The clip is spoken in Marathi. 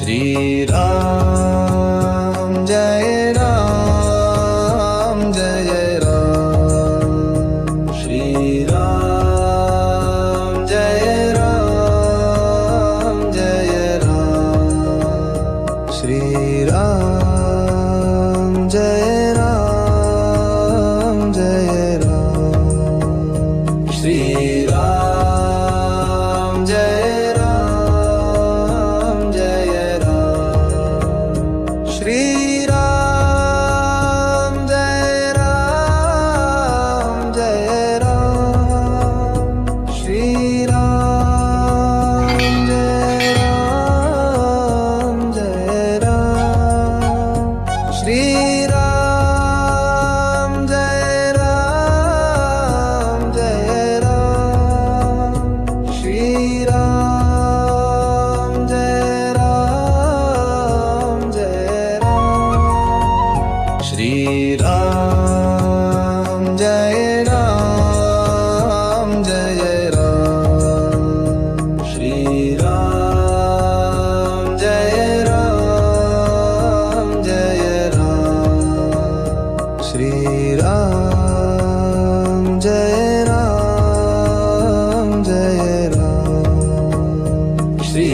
श्री राम जय राम जय राम श्री राम जय राम जय राम श्री राम जय राम जय राम श्री राम जय राम जय राम श्री राम जय राम जय राम श्री राम जय राम जय राम श्री राम जय राम जय राम श्री राम जय राम जय राम श्री राम जय राम जय राम श्री राम जय राम जय राम श्री राम जय राम जय राम श्री